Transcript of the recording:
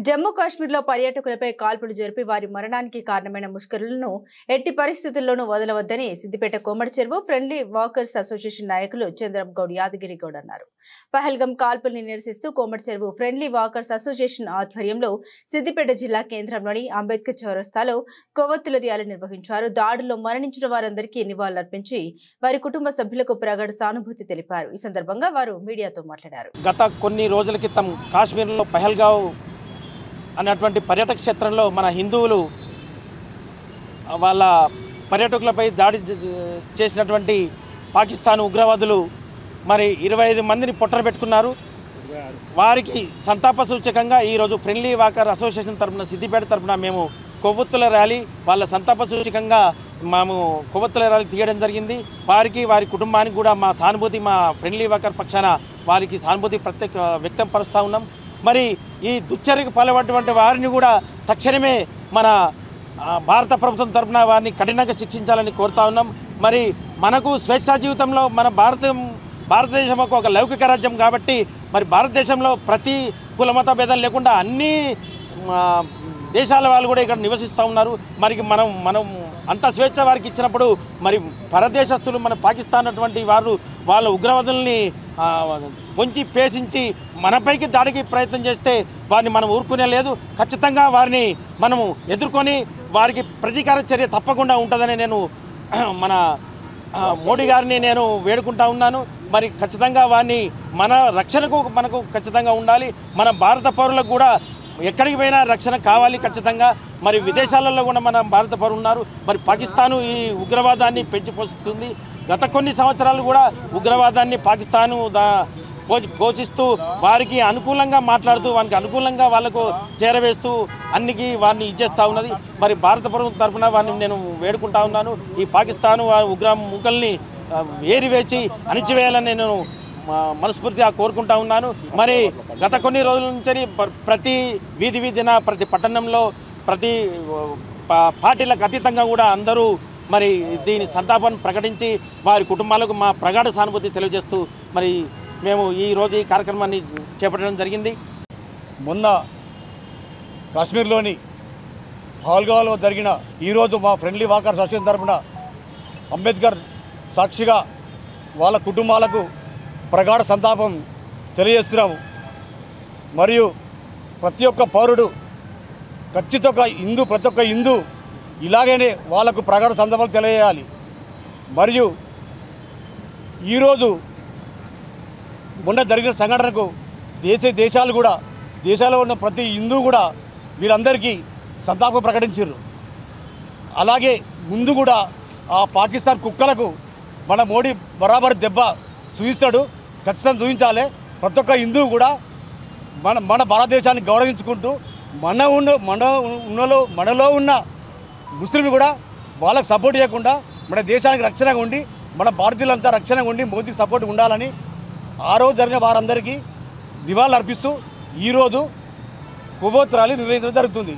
జమ్మూ కాశ్మీర్లో పర్యాటకులపై కాల్పులు జరిపి వారి మరణానికి కారణమైన ముష్కరులను ఎట్టి పరిస్థితుల్లోనూ వదలవద్దని సిద్దిపేట కోమటి చెరువు ఫ్రెండ్లీ వాకర్స్ అసోసియేషన్ నాయకులు చంద్రం గౌడ్ యాదగిరి గౌడ్ అన్నారు. పహల్గం కాల్పుల్ని నిరసిస్తూ కోమటి చెరువు ఫ్రెండ్లీ వాకర్స్ అసోసియేషన్ ఆధ్వర్యంలో సిద్దిపేట జిల్లా కేంద్రంలోని అంబేద్కర్ చౌరస్తాలో కొవ్వొత్తుల ర్యాలీ నిర్వహించారు. దాడుల్లో మరణించిన వారందరికీ నివాళులర్పించి వారి కుటుంబ సభ్యులకు ప్రగాఢ సానుభూతి తెలిపారు. ఈ సందర్భంగా వారు మీడియాతో మాట్లాడారు. గత కొన్ని రోజుల క్రితం కాశ్మీర్లో పహల్గావ్ అనేటువంటి పర్యాటక క్షేత్రంలో మన హిందువులు వాళ్ళ పర్యాటకులపై దాడి చేసినటువంటి పాకిస్తాన్ ఉగ్రవాదులు మరి 25 మందిని పొట్టన పెట్టుకున్నారు. వారికి సంతాప సూచకంగా ఈరోజు ఫ్రెండ్లీ వాకర్ అసోసియేషన్ తరఫున సిద్దిపేట తరఫున మేము కొవ్వొత్తుల ర్యాలీ వాళ్ళ సంతాప సూచకంగా మేము కొవ్వొత్తుల ర్యాలీ తీయడం జరిగింది. వారికి వారి కుటుంబానికి కూడా మా సానుభూతి మా ఫ్రెండ్లీ వాకర్ పక్షాన వారికి సానుభూతి వ్యక్తం పరుస్తూ ఉన్నాం. మరి ఈ దుశ్చర్యకు పాల్పడినటువంటి వారిని కూడా తక్షణమే మన భారత ప్రభుత్వం తరఫున వారిని కఠినంగా శిక్షించాలని కోరుతా ఉన్నాం. మరి మనకు స్వేచ్ఛా జీవితంలో మన భారతదేశం ఒక లౌకిక రాజ్యం కాబట్టి మరి భారతదేశంలో ప్రతి కుల మత భేదాలు లేకుండా అన్ని దేశాల వాళ్ళు కూడా ఇక్కడ నివసిస్తూ ఉన్నారు. మరి మనం అంత స్వేచ్ఛ వారికి ఇచ్చినప్పుడు మరి పరదేశస్తులు మన పాకిస్తాన్ అటువంటి వాళ్ళ ఉగ్రవాదుల్ని పొంచి పేసించి మనపైకి దాడికి ప్రయత్నం చేస్తే వారిని మనం ఊరుకునే లేదు. ఖచ్చితంగా వారిని మనము ఎదుర్కొని వారికి ప్రతీకార చర్య తప్పకుండా ఉంటుందని నేను మన మోడీ గారిని నేను వేడుకుంటా ఉన్నాను. మరి ఖచ్చితంగా వారిని మన రక్షణకు మనకు ఖచ్చితంగా ఉండాలి. మన భారత పౌరులకు కూడా ఎక్కడికి పోయినా రక్షణ కావాలి ఖచ్చితంగా. మరి విదేశాలలో కూడా మన భారత పౌరులు ఉన్నారు. మరి పాకిస్తాను ఈ ఉగ్రవాదాన్ని పెంచిపోస్తుంది. గత కొన్ని సంవత్సరాలు కూడా ఉగ్రవాదాన్ని పాకిస్తాను పోషిస్తూ వారికి అనుకూలంగా మాట్లాడుతూ వారికి అనుకూలంగా వాళ్ళకు చేరవేస్తూ అన్నికి వారిని ఇచ్చేస్తూ ఉన్నది. మరి భారత ప్రభుత్వం తరఫున వారిని నేను వేడుకుంటా ఉన్నాను. ఈ పాకిస్తాను ఉగ్ర ముక్కల్ని ఏరివేచి అణిచివేయాలని నేను మనస్ఫూర్తిగా కోరుకుంటా ఉన్నాను. మరి గత కొన్ని రోజుల నుంచి ప్రతి వీధిన ప్రతి పట్టణంలో ప్రతి పార్టీలకు అతీతంగా కూడా అందరూ మరి దీని సంతాపాన్ని ప్రకటించి వారి కుటుంబాలకు మా ప్రగాఢ సానుభూతి తెలియజేస్తూ మరి మేము ఈరోజు ఈ కార్యక్రమాన్ని చేపట్టడం జరిగింది. మొన్న కాశ్మీర్లోని పహల్గావ్లో జరిగిన ఈరోజు మా ఫ్రెండ్లీ వాకర్స్ అసోసియేషన్ తరఫున అంబేద్కర్ సాక్షిగా వాళ్ళ కుటుంబాలకు ప్రగాఢ సంతాపం తెలియజేస్తున్నాము. మరియు ప్రతి ఒక్క పౌరుడు ప్రతి ఒక్క హిందూ ఇలాగనే వాళ్ళకు ప్రగాఢ సంతాపం తెలియజేయాలి. మరియు ఈరోజు మొన్న జరిగిన సంఘటనకు దేశాల్లో ఉన్న ప్రతి హిందూ కూడా వీళ్ళందరికీ సంతాపం ప్రకటించారు. అలాగే ముందు కూడా ఆ పాకిస్తాన్ కుక్కలకు మన మోడీ బరాబర్ దెబ్బ చూపిస్తాడు, ఖచ్చితంగా చూపించాలి. ప్రతి ఒక్క హిందూ కూడా మన భారతదేశాన్ని గౌరవించుకుంటూ మనలో ఉన్న ముస్లింలు కూడా వాళ్ళకు సపోర్ట్ చేయకుండా మన దేశానికి రక్షణగా ఉండి మన భారతీయులంతా రక్షణగా ఉండి మోదీకి సపోర్ట్ ఉండాలని ఆ రోజు జరిగిన వారందరికీ నివాళులు అర్పిస్తూ ఈరోజు కొవ్వొత్తుల ర్యాలీ నిర్వహించడం జరుగుతుంది.